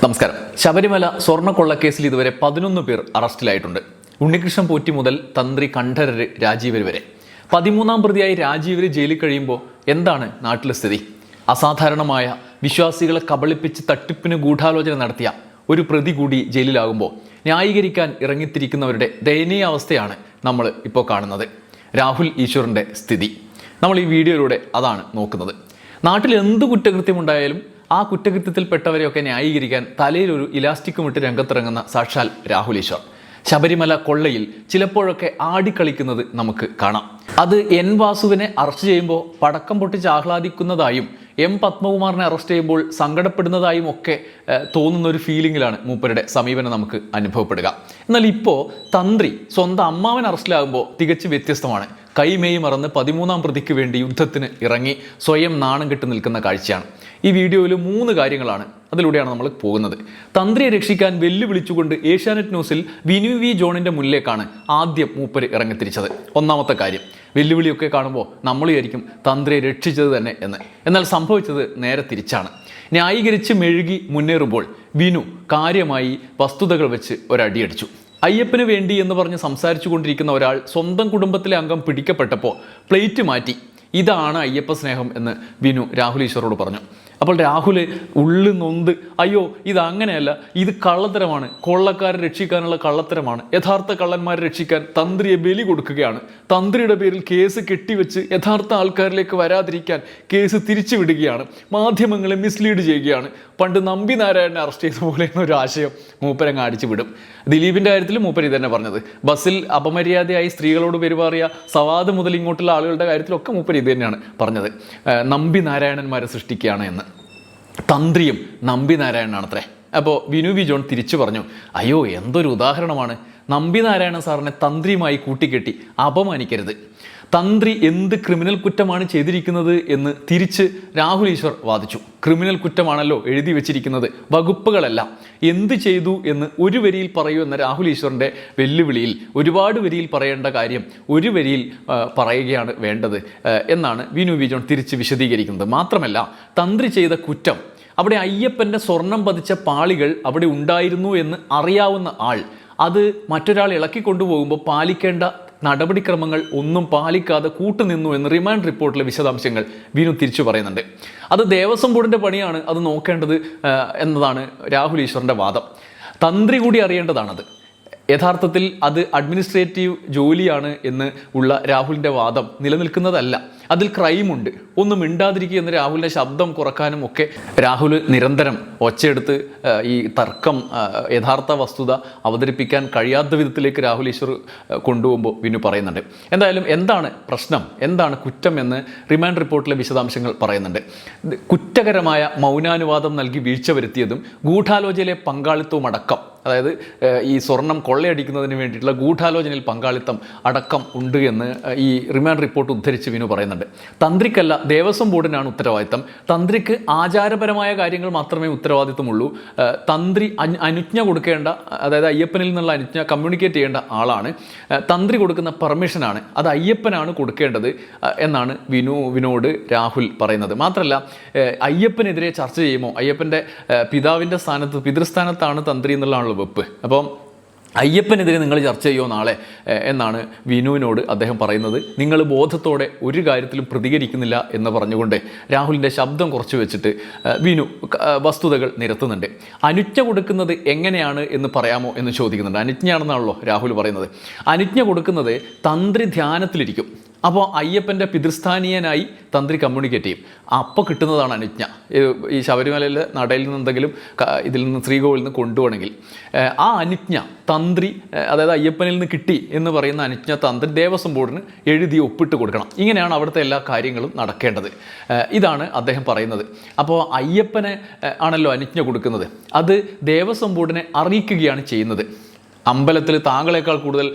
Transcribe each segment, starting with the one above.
നമസ്കാരം. ശബരിമല സ്വർണ്ണക്കൊള്ളക്കേസിൽ ഇതുവരെ 11 പേർ അറസ്റ്റിലായിട്ടുണ്ട്. ഉണ്ണികൃഷ്ണൻ പോറ്റി മുതൽ തന്ത്രി കണ്ഠരര് രാജീവര് വരെ. 13ാം പ്രതിയായി രാജീവര് ജയിലിൽ കഴിയുമ്പോൾ എന്താണ് നാട്ടിലെ സ്ഥിതി? അസാധാരണമായ വിശ്വാസികളെ കബളിപ്പിച്ച് തട്ടിപ്പിന് ഗൂഢാലോചന നടത്തിയ ഒരു പ്രതി കൂടി ജയിലിലാകുമ്പോൾ ന്യായീകരിക്കാൻ ഇറങ്ങിത്തിരിക്കുന്നവരുടെ ദയനീയ അവസ്ഥയാണ് നമ്മൾ ഇപ്പോൾ കാണുന്നത്. രാഹുൽ ഈശ്വറിൻ്റെ സ്ഥിതി നമ്മൾ ഈ വീഡിയോയിലൂടെ അതാണ് നോക്കുന്നത്. നാട്ടിൽ എന്ത് കുറ്റകൃത്യമുണ്ടായാലും ആ കുറ്റകൃത്യത്തിൽപ്പെട്ടവരെയൊക്കെ ന്യായീകരിക്കാൻ തലയിലൊരു ഇലാസ്റ്റിക്കും ഇട്ട് രംഗത്തിറങ്ങുന്ന സാക്ഷാൽ രാഹുൽ ഈശ്വർ. ശബരിമല കൊള്ളയിൽ ചിലപ്പോഴൊക്കെ ആടിക്കളിക്കുന്നത് നമുക്ക് കാണാം. അത് എൻ വാസുവിനെ അറസ്റ്റ് ചെയ്യുമ്പോൾ പടക്കം പൊട്ടിച്ച് ആഹ്ലാദിക്കുന്നതായും എം പത്മകുമാറിനെ അറസ്റ്റ് ചെയ്യുമ്പോൾ സങ്കടപ്പെടുന്നതായും ഒക്കെ തോന്നുന്ന ഒരു ഫീലിങ്ങിലാണ് മൂപ്പരുടെ സമീപനം നമുക്ക് അനുഭവപ്പെടുക. എന്നാൽ ഇപ്പോൾ തന്ത്രി സ്വന്തം അമ്മാവൻ അറസ്റ്റിലാകുമ്പോൾ തികച്ചും വ്യത്യസ്തമാണ്. കൈമേയി മറന്ന് 13ാം പ്രതിക്ക് വേണ്ടി യുദ്ധത്തിന് ഇറങ്ങി സ്വയം നാണം കെട്ട് നിൽക്കുന്ന കാഴ്ചയാണ്. ഈ വീഡിയോയിൽ 3 കാര്യങ്ങളാണ്, അതിലൂടെയാണ് നമ്മൾ പോകുന്നത്. തന്ത്രിയെ രക്ഷിക്കാൻ വെല്ലുവിളിച്ചുകൊണ്ട് ഏഷ്യാനെറ്റ് ന്യൂസിൽ വിനു വി ജോണിൻ്റെ മുന്നിലേക്കാണ് ആദ്യം മൂപ്പര് ഇറങ്ങിത്തിരിച്ചത്. ഒന്നാമത്തെ കാര്യം, വെല്ലുവിളിയൊക്കെ കാണുമ്പോൾ നമ്മൾ വിചാരിക്കും തന്ത്രിയെ രക്ഷിച്ചത് തന്നെ എന്ന്. എന്നാൽ സംഭവിച്ചത് നേരെ തിരിച്ചാണ്. ന്യായീകരിച്ച് മെഴുകി മുന്നേറുമ്പോൾ വിനു കാര്യമായി വസ്തുതകൾ വെച്ച് ഒരടിയടിച്ചു. അയ്യപ്പന് വേണ്ടി എന്ന് പറഞ്ഞ് സംസാരിച്ചു കൊണ്ടിരിക്കുന്ന ഒരാൾ സ്വന്തം കുടുംബത്തിലെ അംഗം പിടിക്കപ്പെട്ടപ്പോൾ പ്ലേറ്റ് മാറ്റി ഇതാണ് അയ്യപ്പ സ്നേഹം എന്ന് വിനു രാഹുൽ ഈശ്വറോട് പറഞ്ഞു. അപ്പോൾ രാഹുൽ ഉള്ളു നൊന്ത് അയ്യോ ഇതങ്ങനെയല്ല, ഇത് കള്ളത്തരമാണ്, കൊള്ളക്കാരെ രക്ഷിക്കാനുള്ള കള്ളത്തരമാണ്, യഥാർത്ഥ കള്ളന്മാരെ രക്ഷിക്കാൻ തന്ത്രിയെ ബലി കൊടുക്കുകയാണ്, തന്ത്രിയുടെ പേരിൽ കേസ് കെട്ടിവെച്ച് യഥാർത്ഥ ആൾക്കാരിലേക്ക് വരാതിരിക്കാൻ കേസ് തിരിച്ചു വിടുകയാണ്, മാധ്യമങ്ങളെ മിസ്ലീഡ് ചെയ്യുകയാണ്, പണ്ട് നമ്പി നാരായണനെ അറസ്റ്റ് ചെയ്ത പോലെ എന്നൊരു ആശയം മൂപ്പരങ്ങ് അടിച്ചു വിടും. ദിലീപിൻ്റെ കാര്യത്തിൽ മൂപ്പര് ഇതന്നെ പറഞ്ഞത്. ബസ്സിൽ അപമര്യാദയായി സ്ത്രീകളോട് പെരുമാറിയ സവാദ് മുതൽ ഇങ്ങോട്ടുള്ള ആളുകളുടെ കാര്യത്തിലൊക്കെ മൂപ്പര് ഇത് തന്നെയാണ് പറഞ്ഞത്. നമ്പി നാരായണന്മാരെ സൃഷ്ടിക്കുകയാണ് എന്ന്. തന്ത്രിയും നമ്പി നാരായണനാണത്രേ. അപ്പോൾ വിനു വി ജോൺ തിരിച്ചു പറഞ്ഞു, അയ്യോ എന്തൊരു ഉദാഹരണമാണ്, നമ്പി നാരായണൻ സാറിനെ തന്ത്രിയുമായി കൂട്ടിക്കെട്ടി അപമാനിക്കരുത്. തന്ത്രി എന്ത് ക്രിമിനൽ കുറ്റമാണ് ചെയ്തിരിക്കുന്നത് എന്ന് തിരിച്ച് രാഹുൽ ഈശ്വർ വാദിച്ചു. ക്രിമിനൽ കുറ്റമാണല്ലോ എഴുതി വെച്ചിരിക്കുന്നത്, വകുപ്പുകളെല്ലാം. എന്ത് ചെയ്തു എന്ന് ഒരു വരിയിൽ പറയൂ എന്ന രാഹുൽ ഈശ്വറിൻ്റെ വെല്ലുവിളിയിൽ ഒരുപാട് വരിയിൽ പറയേണ്ട കാര്യം ഒരു വരിയിൽ പറയുകയാണ് വേണ്ടത് എന്നാണ് വിനു വി ജോൺ തിരിച്ച് വിശദീകരിക്കുന്നത്. മാത്രമല്ല, തന്ത്രി ചെയ്ത കുറ്റം, അവിടെ അയ്യപ്പൻ്റെ സ്വർണം പതിച്ച പാളികൾ അവിടെ ഉണ്ടായിരുന്നു എന്ന് അറിയാവുന്ന ആൾ അത് മറ്റൊരാൾ ഇളക്കിക്കൊണ്ടുപോകുമ്പോൾ പാലിക്കേണ്ട നടപടിക്രമങ്ങൾ ഒന്നും പാലിക്കാതെ കൂട്ടുനിന്നു എന്ന് റിമാൻഡ് റിപ്പോർട്ടിലെ വിശദാംശങ്ങൾ വിനു തിരിച്ചു പറയുന്നുണ്ട്. അത് ദേവസ്വം ബോർഡിൻ്റെ പണിയാണ് അത് നോക്കേണ്ടത് എന്നതാണ് രാഹുൽ ഈശ്വറിൻ്റെ വാദം. തന്ത്രി കൂടി അറിയേണ്ടതാണത്. യഥാർത്ഥത്തിൽ അത് അഡ്മിനിസ്ട്രേറ്റീവ് ജോലിയാണ് എന്ന് ഉള്ള രാഹുലിൻ്റെ വാദം നിലനിൽക്കുന്നതല്ല. അതിൽ ക്രൈമുണ്ട്. ഒന്നും മിണ്ടാതിരിക്കുക എന്ന് രാഹുലിൻ്റെ ശബ്ദം കുറക്കാനും ഒക്കെ രാഹുൽ നിരന്തരം ഒച്ചയെടുത്ത് ഈ തർക്കം യഥാർത്ഥ വസ്തുത അവതരിപ്പിക്കാൻ കഴിയാത്ത വിധത്തിലേക്ക് രാഹുൽ ഈശ്വർ കൊണ്ടുപോകുമ്പോൾ വിനു പറയുന്നുണ്ട്. എന്തായാലും എന്താണ് പ്രശ്നം, എന്താണ് കുറ്റം എന്ന് റിമാൻഡ് റിപ്പോർട്ടിലെ വിശദാംശങ്ങൾ പറയുന്നുണ്ട്. കുറ്റകരമായ മൗനാനുവാദം നൽകി വീഴ്ച വരുത്തിയതും ഗൂഢാലോചനയിലെ പങ്കാളിത്തവും അടക്കം, അതായത് ഈ സ്വർണം കൊള്ളയടിക്കുന്നതിന് വേണ്ടിയിട്ടുള്ള ഗൂഢാലോചനയിൽ പങ്കാളിത്തം അടക്കം ഉണ്ട് എന്ന് ഈ റിമാൻഡ് റിപ്പോർട്ട് ഉദ്ധരിച്ച് വിനു പറയുന്നുണ്ട്. തന്ത്രിക്കല്ല, ദേവസ്വം ബോർഡിനാണ് ഉത്തരവാദിത്തം. തന്ത്രിക്ക് ആചാരപരമായ കാര്യങ്ങൾ മാത്രമേ ഉത്തരവാദിത്തമുള്ളൂ. തന്ത്രി അനുജ്ഞ കൊടുക്കേണ്ട, അതായത് അയ്യപ്പനിൽ നിന്നുള്ള അനുജ്ഞ കമ്മ്യൂണിക്കേറ്റ് ചെയ്യേണ്ട ആളാണ്. തന്ത്രി കൊടുക്കുന്ന പെർമിഷനാണ്, അത് അയ്യപ്പനാണ് കൊടുക്കേണ്ടത് എന്നാണ് വിനുവിനോട് രാഹുൽ പറയുന്നത്. മാത്രമല്ല, അയ്യപ്പനെതിരെ ചർച്ച ചെയ്യുമോ, അയ്യപ്പൻ്റെ പിതാവിൻ്റെ സ്ഥാനത്ത് പിതൃസ്ഥാനത്താണ് തന്ത്രി എന്നുള്ളതാണല്ലോ വെപ്പ്. അപ്പം അയ്യപ്പനെതിരെ നിങ്ങൾ ചർച്ച ചെയ്യുമോ നാളെ എന്നാണ് വിനുവിനോട് അദ്ദേഹം പറയുന്നത്. നിങ്ങൾ ബോധത്തോടെ ഒരു കാര്യത്തിലും പ്രതികരിക്കുന്നില്ല എന്ന് പറഞ്ഞുകൊണ്ട് രാഹുലിൻ്റെ ശബ്ദം കുറച്ച് വെച്ചിട്ട് വിനു വസ്തുതകൾ നിരത്തുന്നുണ്ട്. അനുജ്ഞ കൊടുക്കുന്നത് എങ്ങനെയാണ് എന്ന് പറയാമോ എന്ന് ചോദിക്കുന്നുണ്ട്. അനുജ്ഞയാണെന്നാണല്ലോ രാഹുൽ പറയുന്നത്. അനുജ്ഞ കൊടുക്കുന്നത് തന്ത്രി ധ്യാനത്തിലിരിക്കും. അപ്പോൾ അയ്യപ്പൻ്റെ പിതൃസ്ഥാനീയനായി തന്ത്രി കമ്മ്യൂണിക്കേറ്റ് ചെയ്യും. അപ്പോൾ കിട്ടുന്നതാണ് അനുജ്ഞ. ഈ ശബരിമലയിലെ നടയിൽ നിന്ന് എന്തെങ്കിലും ഇതിൽ നിന്ന് ശ്രീകോവിലിൽ നിന്ന് കൊണ്ടുപോകണമെങ്കിൽ ആ അനുജ്ഞ തന്ത്രി, അതായത് അയ്യപ്പനിൽ നിന്ന് കിട്ടി എന്ന് പറയുന്ന അനുജ്ഞ തന്ത്രി ദേവസ്വം ബോർഡിന് എഴുതി ഒപ്പിട്ട് കൊടുക്കണം. ഇങ്ങനെയാണ് അവിടുത്തെ എല്ലാ കാര്യങ്ങളും നടക്കേണ്ടത്. ഇതാണ് അദ്ദേഹം പറയുന്നത്. അപ്പോൾ അയ്യപ്പന് ആണല്ലോ അനുജ്ഞ കൊടുക്കുന്നത്, അത് ദേവസ്വം ബോർഡിനെ അറിയിക്കുകയാണ് ചെയ്യുന്നത്. അമ്പലത്തിൽ താങ്കളെക്കാൾ കൂടുതൽ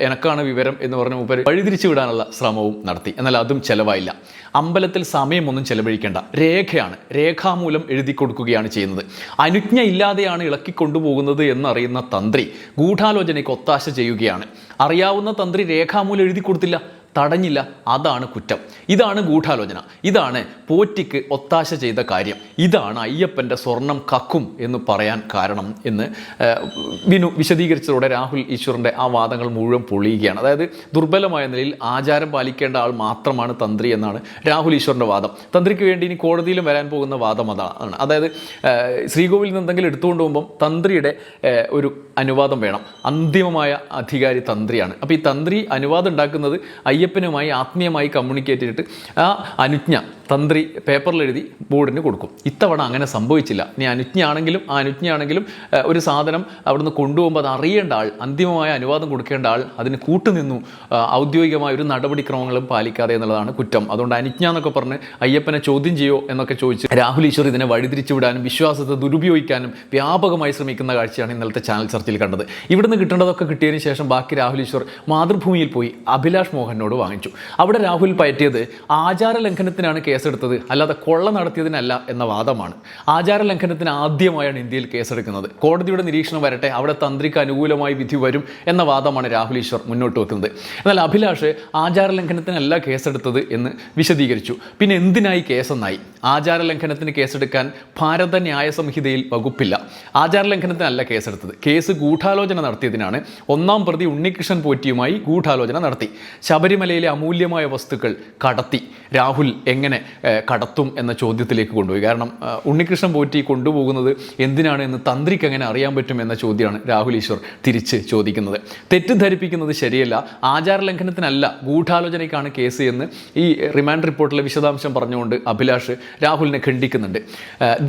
എനക്കാണ് വിവരം എന്ന് പറഞ്ഞ മൂപ്പര് വഴിതിരിച്ചു വിടാനുള്ള ശ്രമവും നടത്തി. എന്നാൽ അതും ചിലവായില്ല. അമ്പലത്തിൽ സമയമൊന്നും ചെലവഴിക്കേണ്ട, രേഖയാണ്, രേഖാമൂലം എഴുതി കൊടുക്കുകയാണ് ചെയ്യുന്നത്. അനുജ്ഞ ഇല്ലാതെയാണ് ഇളക്കിക്കൊണ്ടുപോകുന്നത് എന്നറിയുന്ന തന്ത്രി ഗൂഢാലോചനയ്ക്ക് ഒത്താശ ചെയ്യുകയാണ്. അറിയാവുന്ന തന്ത്രി രേഖാമൂലം എഴുതി കൊടുത്തില്ല. തടഞ്ഞില്ല, അതാണ് കുറ്റം. ഇതാണ് ഗൂഢാലോചന, ഇതാണ് പോറ്റിക്ക് ഒത്താശ ചെയ്ത കാര്യം, ഇതാണ് അയ്യപ്പൻ്റെ സ്വർണം കക്കും എന്ന് പറയാൻ കാരണം എന്ന് വിനു വിശദീകരിച്ചതോടെ രാഹുൽ ഈശ്വറിൻ്റെ ആ വാദങ്ങൾ മുഴുവൻ പൊളിയുകയാണ്. അതായത് ദുർബലമായ നിലയിൽ ആചാരം പാലിക്കേണ്ട ആൾ മാത്രമാണ് തന്ത്രി എന്നാണ് രാഹുൽ ഈശ്വറിൻ്റെ വാദം. തന്ത്രിക്ക് വേണ്ടി ഇനി കോടതിയിലും വരാൻ പോകുന്ന വാദം അതാണ്. അതായത് ശ്രീകോവിലിൽ നിന്ന് എന്തെങ്കിലും എടുത്തുകൊണ്ട് പോകുമ്പം തന്ത്രിയുടെ ഒരു അനുവാദം വേണം. അന്തിമമായ അധികാരി തന്ത്രിയാണ്. അപ്പോൾ ഈ തന്ത്രി അനുവാദം ഉണ്ടാക്കുന്നത് അയ്യപ്പനുമായി ആത്മീയമായി കമ്മ്യൂണിക്കേറ്റ് ചെയ്തിട്ട് ആ അനുജ്ഞ തന്ത്രി പേപ്പറിൽ എഴുതി ബോർഡിന് കൊടുക്കും. ഇത്തവണ അങ്ങനെ സംഭവിച്ചില്ല. ഇനി അനുജ്ഞയാണെങ്കിലും ഒരു സാധനം അവിടുന്ന് കൊണ്ടുപോകുമ്പോൾ അത് അറിയേണ്ട ആൾ, അന്തിമമായ അനുവാദം കൊടുക്കേണ്ട ആൾ അതിന് കൂട്ടുനിന്നു. ഔദ്യോഗികമായ ഒരു നടപടിക്രമങ്ങളും പാലിക്കാതെ എന്നുള്ളതാണ് കുറ്റം. അതുകൊണ്ട് അനുജ്ഞ എന്നൊക്കെ പറഞ്ഞ് അയ്യപ്പനെ ചോദ്യം ചെയ്യോ എന്നൊക്കെ ചോദിച്ച് രാഹുൽ ഈശ്വർ ഇതിനെ വഴിതിരിച്ചു വിടാനും വിശ്വാസത്തെ ദുരുപയോഗിക്കാനും വ്യാപകമായി ശ്രമിക്കുന്ന കാഴ്ചയാണ് ഇന്നലത്തെ ചാനൽ ചർച്ചയിൽ കണ്ടത്. ഇവിടുന്ന് കിട്ടേണ്ടതൊക്കെ കിട്ടിയതിന് ശേഷം ബാക്കി രാഹുൽ ഈശ്വർ മാതൃഭൂമിയിൽ പോയി അഭിലാഷ് മോഹനോട് വാങ്ങിച്ചു. അവിടെ രാഹുൽ പയറ്റിയത് ആചാര ലംഘനത്തിനാണ് കേസെടുത്തത്, അല്ലാതെ കൊള്ള നടത്തിയതിനല്ല എന്ന വാദമാണ്. ആചാര ലംഘനത്തിന് ആദ്യമായാണ് ഇന്ത്യയിൽ കേസെടുക്കുന്നത്. കോടതിയുടെ നിരീക്ഷണം വരട്ടെ, അവിടെ തന്ത്രിക്ക് അനുകൂലമായി വിധി വരും എന്ന വാദമാണ് രാഹുൽ ഈശ്വർ മുന്നോട്ട് വെക്കുന്നത്. എന്നാൽ അഭിലാഷ് ആചാര ലംഘനത്തിനല്ല കേസെടുത്തത് എന്ന് വിശദീകരിച്ചു. പിന്നെ എന്തിനായി കേസെന്നായി? ആചാര ലംഘനത്തിന് കേസെടുക്കാൻ ഭാരത ന്യായ സംഹിതയിൽ വകുപ്പില്ല. ആചാര ലംഘനത്തിനല്ല കേസെടുത്തത്. കേസ് ഗൂഢാലോചന നടത്തിയതിനാണ്. ഒന്നാം പ്രതി ഉണ്ണികൃഷ്ണൻ പോറ്റിയുമായി ഗൂഢാലോചന നടത്തി. ശബരിമലയിലെ അമൂല്യമായ വസ്തുക്കൾ കടത്തി. രാഹുൽ എങ്ങനെ കടത്തും എന്ന ചോദ്യത്തിലേക്ക് കൊണ്ടുപോയി. കാരണം ഉണ്ണികൃഷ്ണൻ പോറ്റി കൊണ്ടുപോകുന്നത് എന്തിനാണ് എന്ന് തന്ത്രിക്ക് എങ്ങനെ അറിയാൻ പറ്റും എന്ന ചോദ്യമാണ് രാഹുൽ ഈശ്വർ തിരിച്ച് ചോദിക്കുന്നത്. തെറ്റിദ്ധരിപ്പിക്കുന്നത് ശരിയല്ല. ആചാര ലംഘനത്തിനല്ല, ഗൂഢാലോചനയ്ക്കാണ് കേസ് എന്ന് ഈ റിമാൻഡ് റിപ്പോർട്ടിലെ വിശദാംശം പറഞ്ഞുകൊണ്ട് അഭിലാഷ് രാഹുലിനെ ഖണ്ഡിക്കുന്നുണ്ട്.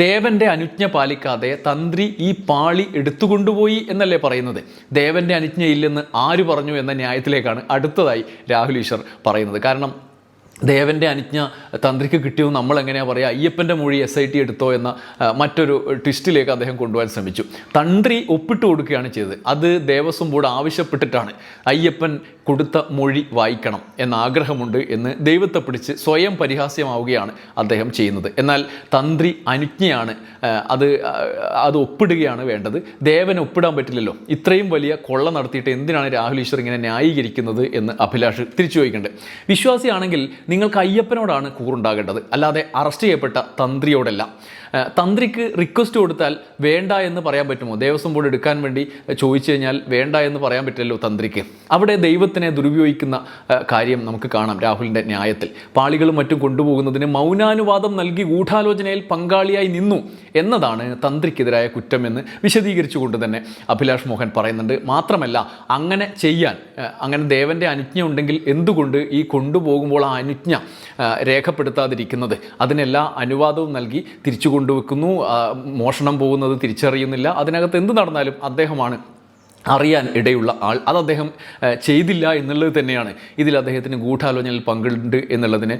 ദേവന്റെ അനുജ്ഞ പാലിക്കാതെ തന്ത്രി ഈ പാളി എടുത്തുകൊണ്ടുപോയി എന്നല്ലേ പറയുന്നത്? ദേവന്റെ അനുജ്ഞയില്ലെന്ന് ആര് പറഞ്ഞു എന്ന ന്യായത്തിലേക്കാണ് അടുത്തതായി രാഹുൽ ഈശ്വർ പറയുന്നത്. കാരണം ദേവൻ്റെ അനുജ്ഞ തന്ത്രിക്ക് കിട്ടിയോ നമ്മൾ എങ്ങനെയാണ് പറയുക? അയ്യപ്പൻ്റെ മൊഴി SIT എടുത്തോ എന്ന മറ്റൊരു ട്വിസ്റ്റിലേക്ക് അദ്ദേഹം കൊണ്ടുപോകാൻ ശ്രമിച്ചു. തന്ത്രി ഒപ്പിട്ട് കൊടുക്കുകയാണ് ചെയ്തത്. അത് ദേവസ്വം ബോർഡ് ആവശ്യപ്പെട്ടിട്ടാണ്. അയ്യപ്പൻ കൊടുത്ത മൊഴി വായിക്കണം എന്ന ആഗ്രഹമുണ്ട് എന്ന് ദൈവത്തെ പിടിച്ച് സ്വയം പരിഹാസ്യമാവുകയാണ് അദ്ദേഹം ചെയ്യുന്നത്. എന്നാൽ തന്ത്രി അനുജ്ഞയാണ്, അത് ഒപ്പിടുകയാണ് വേണ്ടത്. ദേവന് ഒപ്പിടാൻ പറ്റില്ലല്ലോ. ഇത്രയും വലിയ കൊള്ള നടത്തിയിട്ട് എന്തിനാണ് രാഹുൽ ഈശ്വർ ഇങ്ങനെ ന്യായീകരിക്കുന്നത് എന്ന് അഭിലാഷ് തിരിച്ചു ചോദിക്കുന്നുണ്ട്. വിശ്വാസിയാണെങ്കിൽ നിങ്ങൾക്ക് അയ്യപ്പനോടാണ് കൂറുണ്ടാകേണ്ടത്, അല്ലാതെ അറസ്റ്റ് ചെയ്യപ്പെട്ട തന്ത്രിയോടല്ല. തന്ത്രിക്ക് റിക്വസ്റ്റ് കൊടുത്താൽ വേണ്ട എന്ന് പറയാൻ പറ്റുമോ? ദേവസ്വം ബോർഡ് എടുക്കാൻ വേണ്ടി ചോദിച്ചു കഴിഞ്ഞാൽ വേണ്ട എന്ന് പറയാൻ പറ്റില്ലല്ലോ തന്ത്രിക്ക്. അവിടെ ദൈവത്തിനെ ദുരുപയോഗിക്കുന്ന കാര്യം നമുക്ക് കാണാം രാഹുലിൻ്റെ ന്യായത്തിൽ. പാളികളും മറ്റും കൊണ്ടുപോകുന്നതിന് മൗനാനുവാദം നൽകി ഗൂഢാലോചനയിൽ പങ്കാളിയായി നിന്നു എന്നതാണ് തന്ത്രിക്കെതിരായ കുറ്റമെന്ന് വിശദീകരിച്ചുകൊണ്ട് തന്നെ അഭിലാഷ് മോഹൻ പറയുന്നുണ്ട്. മാത്രമല്ല, അങ്ങനെ ചെയ്യാൻ, അങ്ങനെ ദേവൻ്റെ അനുജ്ഞ ഉണ്ടെങ്കിൽ എന്തുകൊണ്ട് ഈ കൊണ്ടുപോകുമ്പോൾ ആ അനുജ്ഞ രേഖപ്പെടുത്താതിരിക്കുന്നത്? അതിനെല്ലാ അനുവാദവും നൽകി തിരിച്ചു കൊണ്ടുവെക്കുന്നു. മോഷണം പോകുന്നത് തിരിച്ചറിയുന്നില്ല. അതിനകത്ത് എന്ത് നടന്നാലും അദ്ദേഹമാണ് അറിയാൻ ഇടയുള്ള ആൾ. അത് അദ്ദേഹം ചെയ്തില്ല എന്നുള്ളത് തന്നെയാണ് ഇതിൽ അദ്ദേഹത്തിന് ഗൂഢാലോചനയിൽ പങ്കുണ്ട് എന്നുള്ളതിന്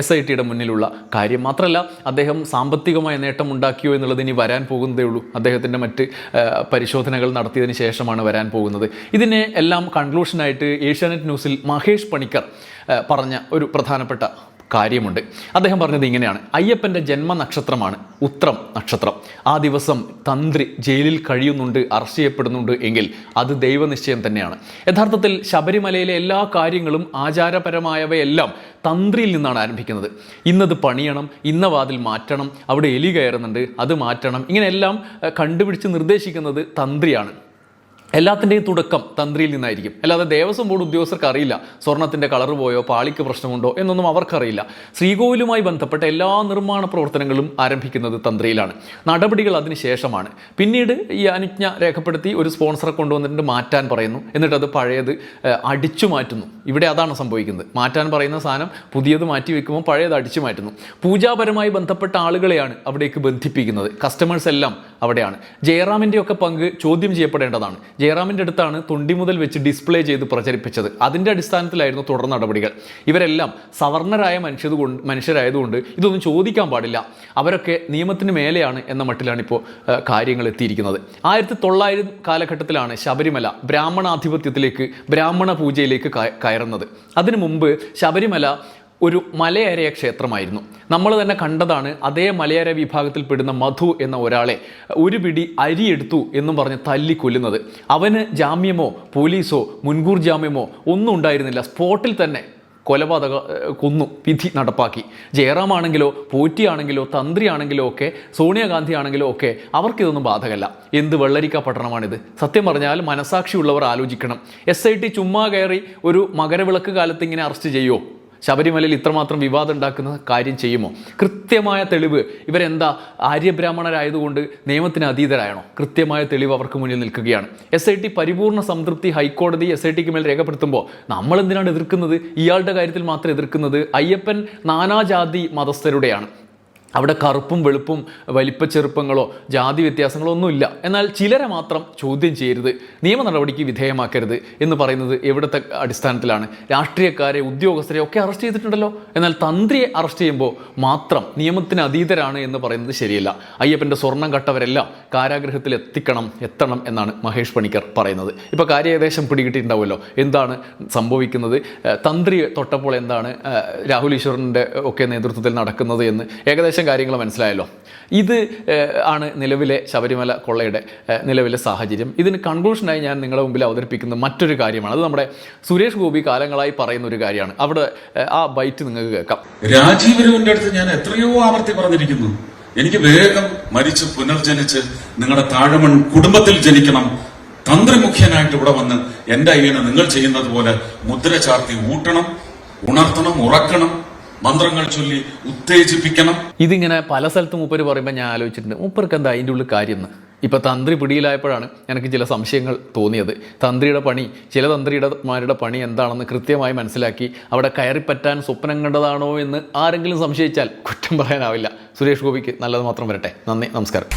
SITയുടെ മുന്നിലുള്ള കാര്യം. മാത്രമല്ല, അദ്ദേഹം സാമ്പത്തികമായ നേട്ടം ഉണ്ടാക്കിയോ എന്നുള്ളത് ഇനി വരാൻ പോകുന്നതേ ഉള്ളൂ. അദ്ദേഹത്തിൻ്റെ മറ്റ് പരിശോധനകൾ നടത്തിയതിന് ശേഷമാണ് വരാൻ പോകുന്നത്. ഇതിനെ എല്ലാം കൺക്ലൂഷനായിട്ട് ഏഷ്യാനെറ്റ് ന്യൂസിൽ മഹേഷ് പണിക്കർ പറഞ്ഞ ഒരു പ്രധാനപ്പെട്ട കാര്യമുണ്ട്. അദ്ദേഹം പറഞ്ഞത് ഇങ്ങനെയാണ്: അയ്യപ്പൻ്റെ ജന്മനക്ഷത്രമാണ് ഉത്രം നക്ഷത്രം. ആ ദിവസം തന്ത്രി ജയിലിൽ കഴിയുന്നുണ്ട്, അറസ്റ്റ് ചെയ്യപ്പെടുന്നുണ്ട് എങ്കിൽ അത് ദൈവനിശ്ചയം തന്നെയാണ്. യഥാർത്ഥത്തിൽ ശബരിമലയിലെ എല്ലാ കാര്യങ്ങളും ആചാരപരമായവയെല്ലാം തന്ത്രിയിൽ നിന്നാണ് ആരംഭിക്കുന്നത്. ഇന്നത് പണിയണം, ഇന്ന വാതിൽ മാറ്റണം, അവിടെ എലി കയറുന്നുണ്ട്, അത് മാറ്റണം, ഇങ്ങനെയെല്ലാം കണ്ടുപിടിച്ച് നിർദ്ദേശിക്കുന്നത് തന്ത്രിയാണ്. എല്ലാത്തിൻ്റെയും തുടക്കം തന്ത്രിയിൽ നിന്നായിരിക്കും. അല്ലാതെ ദേവസ്വം ബോർഡ് ഉദ്യോഗസ്ഥർക്ക് അറിയില്ല സ്വർണത്തിൻ്റെ കളർ പോയോ പാളിക്ക് പ്രശ്നമുണ്ടോ എന്നൊന്നും അവർക്കറിയില്ല. ശ്രീകോവിലുമായി ബന്ധപ്പെട്ട എല്ലാ നിർമ്മാണ പ്രവർത്തനങ്ങളും ആരംഭിക്കുന്നത് തന്ത്രിയിലാണ്. നടപടികൾ അതിന് ശേഷമാണ്. പിന്നീട് ഈ അനുജ്ഞ രേഖപ്പെടുത്തി ഒരു സ്പോൺസറെ കൊണ്ടുവന്നിട്ട് മാറ്റാൻ പറയുന്നു. എന്നിട്ട് അത് പഴയത് അടിച്ചു മാറ്റുന്നു. ഇവിടെ അതാണ് സംഭവിക്കുന്നത്. മാറ്റാൻ പറയുന്ന സാധനം പുതിയത് മാറ്റി വെക്കുമ്പോൾ പഴയത് അടിച്ചു മാറ്റുന്നു. പൂജാപരമായി ബന്ധപ്പെട്ട ആളുകളെയാണ് അവിടേക്ക് ബന്ധിപ്പിക്കുന്നത്. കസ്റ്റമേഴ്സ് എല്ലാം അവിടെയാണ്. ജയറാമിൻ്റെയൊക്കെ പങ്ക് ചോദ്യം ചെയ്യപ്പെടേണ്ടതാണ്. ജയറാമിൻ്റെ അടുത്താണ് തൊണ്ടി മുതൽ വെച്ച് ഡിസ്പ്ലേ ചെയ്ത് പ്രചരിപ്പിച്ചത്. അതിൻ്റെ അടിസ്ഥാനത്തിലായിരുന്നു തുടർ നടപടികൾ. ഇവരെല്ലാം സവർണരായ മനുഷ്യരായതുകൊണ്ട് ഇതൊന്നും ചോദിക്കാൻ പാടില്ല. അവരൊക്കെ നിയമത്തിന് മേലെയാണ് എന്ന മട്ടിലാണിപ്പോൾ കാര്യങ്ങൾ എത്തിയിരിക്കുന്നത്. 1900 കാലഘട്ടത്തിലാണ് ശബരിമല ബ്രാഹ്മണാധിപത്യത്തിലേക്ക്, ബ്രാഹ്മണ പൂജയിലേക്ക് കയറുന്നത്. അതിനു മുമ്പ് ശബരിമല ഒരു മലയരയ ക്ഷേത്രമായിരുന്നു. നമ്മൾ തന്നെ കണ്ടതാണ്. അതേ മലയര വിഭാഗത്തിൽപ്പെടുന്ന മധു എന്ന ഒരാളെ ഒരു പിടി അരിയെടുത്തു എന്നും പറഞ്ഞ് തല്ലിക്കൊല്ലുന്നത്. അവന് ജാമ്യമോ പോലീസോ മുൻകൂർ ജാമ്യമോ ഒന്നും ഉണ്ടായിരുന്നില്ല. സ്പോട്ടിൽ തന്നെ കൊന്നു, വിധി നടപ്പാക്കി. ജയറാമാണെങ്കിലോ പോറ്റിയാണെങ്കിലോ തന്ത്രിയാണെങ്കിലോ ഒക്കെ സോണിയാഗാന്ധി ആണെങ്കിലോ ഒക്കെ അവർക്കിതൊന്നും ബാധകമല്ല. എന്ത് വെള്ളരിക്ക പട്ടണമാണിത്? സത്യം പറഞ്ഞാൽ മനസാക്ഷിയുള്ളവർ ആലോചിക്കണം. SIT ചുമ്മാ കയറി ഒരു മകരവിളക്ക് കാലത്ത് ഇങ്ങനെ അറസ്റ്റ് ചെയ്യുമോ? ശബരിമലയിൽ ഇത്രമാത്രം വിവാദം ഉണ്ടാക്കുന്ന കാര്യം ചെയ്യുമോ? കൃത്യമായ തെളിവ്. ഇവരെന്താ ആര്യബ്രാഹ്മണരായതുകൊണ്ട് നിയമത്തിന് അതീതരായണോ? കൃത്യമായ തെളിവ് അവർക്ക് മുന്നിൽ നിൽക്കുകയാണ്. SIT പരിപൂർണ്ണ സംതൃപ്തി ഹൈക്കോടതി SITക്ക് മേൽ രേഖപ്പെടുത്തുമ്പോൾ നമ്മൾ എന്തിനാണ് എതിർക്കുന്നത്? ഇയാളുടെ കാര്യത്തിൽ മാത്രം എതിർക്കുന്നത് അയ്യപ്പൻ നാനാജാതി മതസ്ഥരുടെയാണ്. അവിടെ കറുപ്പും വെളുപ്പും വലിപ്പച്ചെറുപ്പങ്ങളോ ജാതി വ്യത്യാസങ്ങളോ ഒന്നുമില്ല. എന്നാൽ ചിലരെ മാത്രം ചോദ്യം ചെയ്യരുത്, നിയമ നടപടിക്ക് വിധേയമാക്കരുത് എന്ന് പറയുന്നത് എവിടുത്തെ അടിസ്ഥാനത്തിലാണ്? രാഷ്ട്രീയക്കാരെ, ഉദ്യോഗസ്ഥരെ ഒക്കെ അറസ്റ്റ് ചെയ്തിട്ടുണ്ടല്ലോ. എന്നാൽ തന്ത്രിയെ അറസ്റ്റ് ചെയ്യുമ്പോൾ മാത്രം നിയമത്തിന് അതീതരാണ് എന്ന് പറയുന്നത് ശരിയല്ല. അയ്യപ്പൻ്റെ സ്വർണം കട്ടവരെല്ലാം കാരാഗൃഹത്തിൽ എത്തണം എന്നാണ് മഹേഷ് പണിക്കർ പറയുന്നത്. ഇപ്പോൾ കാര്യം ഏകദേശം പിടികിട്ടിയിട്ടുണ്ടാവുമല്ലോ എന്താണ് സംഭവിക്കുന്നത്, തന്ത്രി തൊട്ടപ്പോൾ എന്താണ് രാഹുൽ ഈശ്വറിൻ്റെ ഒക്കെ നേതൃത്വത്തിൽ നടക്കുന്നത് എന്ന് ഏകദേശം കാര്യങ്ങൾ മനസ്സിലായല്ലോ. ഇത് ആണ് നിലവിലെ ശബരിമല കൊള്ളയുടെ നിലവിലെ സാഹചര്യം. ഇതിന് കൺക്ലൂഷനായി ഞാൻ നിങ്ങളുടെ മുമ്പിൽ അവതരിപ്പിക്കുന്ന മറ്റൊരു കാര്യമാണ്. അത് നമ്മുടെ സുരേഷ് ഗോപി കാലങ്ങളായി പറയുന്ന ഒരു കാര്യമാണ്. അവിടെ ആ ബൈറ്റ് നിങ്ങൾക്ക് കേൾക്കാം. രാജീവരവന്റെ അടുത്ത് ഞാൻ എത്രയോ ആവർത്തി പറഞ്ഞിരിക്കുന്നു, എനിക്ക് വേഗം മരിച്ച് പുനർജനിച്ച് നിങ്ങളുടെ താഴമൺ കുടുംബത്തിൽ ജനിക്കണം, തന്ത്രി മുഖ്യനായിട്ട് ഇവിടെ വന്ന് എന്റെ അയ്യനെ നിങ്ങൾ ചെയ്യുന്നത് പോലെ മുദ്ര ചാർത്തി ഊട്ടണം, ഉണർത്തണം, ഉറക്കണം, മന്ത്രങ്ങൾ ചൊല്ലി ഉത്തേജിപ്പിക്കണം. ഇതിങ്ങനെ പല സ്ഥലത്തും മൂപ്പര് പറയുമ്പോൾ ഞാൻ ആലോചിച്ചിട്ടുണ്ട്, മൂപ്പർക്ക് എന്താ അതിൻ്റെ ഉള്ളിൽ കാര്യം എന്ന്. ഇപ്പം തന്ത്രി പിടിയിലായപ്പോഴാണ് എനിക്ക് ചില സംശയങ്ങൾ തോന്നിയത്. തന്ത്രിയുടെ പണി, ചില തന്ത്രിമാരുടെ പണി എന്താണെന്ന് കൃത്യമായി മനസ്സിലാക്കി അവിടെ കയറിപ്പറ്റാൻ സ്വപ്നം കണ്ടതാണോ എന്ന് ആരെങ്കിലും സംശയിച്ചാൽ കുറ്റം പറയാനാവില്ല. സുരേഷ് ഗോപിക്ക് നല്ലത് മാത്രം വരട്ടെ. നന്ദി, നമസ്കാരം.